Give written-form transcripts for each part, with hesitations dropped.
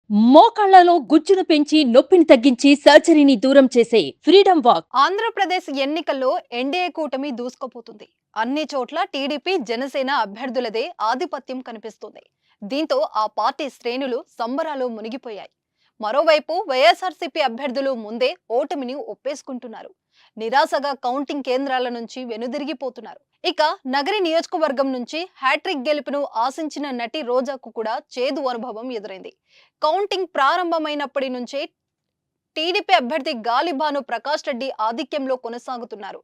మోకాళ్లలో గుజ్జును పెంచి నొప్పిని తగ్గించి సర్జరీని దూరం చేసే ఫ్రీడమ్ వాక్. ఆంధ్రప్రదేశ్ ఎన్నికల్లో ఎన్డీఏ కూటమి దూసుకుపోతుంది. అన్ని చోట్ల టీడీపీ జనసేన అభ్యర్థులదే ఆధిపత్యం కనిపిస్తుంది. దీంతో ఆ పార్టీ శ్రేణులు సంబరాలు మునిగిపోయాయి. మరోవైపు వైఎస్ఆర్సీపీ అభ్యర్థులు ముందే ఓటమిని ఒప్పేసుకుంటున్నారు. నిరాశగా కౌంటింగ్ కేంద్రాల నుంచి వెనుదిరిగిపోతున్నారు. ఇక నగరి నియోజకవర్గం నుంచి హ్యాట్రిక్ గెలుపును ఆశించిన నటి రోజాకు కూడా చేదు అనుభవం ఎదురైంది. కౌంటింగ్ ప్రారంభమైనప్పటి నుంచే టీడీపీ అభ్యర్థి గాలిబాను ప్రకాష్ రెడ్డి ఆధిక్యంలో కొనసాగుతున్నారు.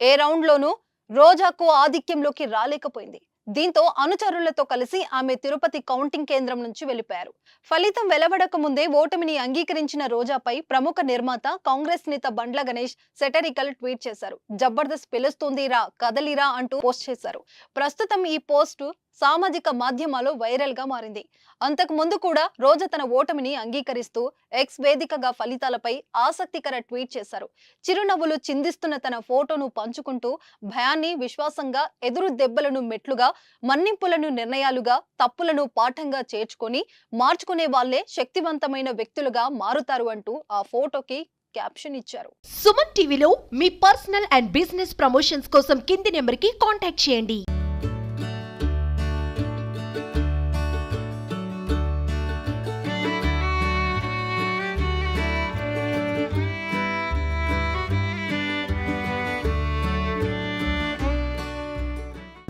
ఏ రౌండ్లోనూ రోజాకు ఆధిక్యంలోకి రాలేకపోయింది. దీంతో అనుచరులతో కలిసి ఆమె తిరుపతి కౌంటింగ్ కేంద్రం నుంచి వెళ్లిపోయారు. ఫలితం వెలువడక ముందే ఓటమిని అంగీకరించిన రోజాపై ప్రముఖ నిర్మాత కాంగ్రెస్ నేత బండ్ల గణేష్ సెటరికల్ ట్వీట్ చేశారు. జబర్దస్త్ పిలుస్తుందిరా కదలిరా అంటూ పోస్ట్ చేశారు. ప్రస్తుతం ఈ పోస్టు సామాజిక మాధ్యమాల్లో వైరల్ గా మారింది. అంతకు ముందు కూడా రోజా తన ఓటమిని అంగీకరిస్తూ ఎక్స్ వేదికగా ఫలితాలపై ఆసక్తికర ట్వీట్ చేశారు. చిరునవ్వులు చిందిస్తున్న తన ఫోటోను పంచుకుంటూ భయాన్ని విశ్వాసంగా, ఎదురు దెబ్బలను మెట్లుగా, మన్నింపులను నిర్ణయాలుగా, తప్పులను పాఠంగా చేర్చుకొని మార్చుకునే వాళ్లే శక్తివంతమైన వ్యక్తులుగా మారుతారు అంటూ ఆ ఫోటోకి క్యాప్షన్ ఇచ్చారు. సుమన్ టీవీలో మీ పర్సనల్ అండ్ బిజినెస్ ప్రమోషన్స్ కోసం కింది నెంబర్కి కాంటాక్ట్ చేయండి.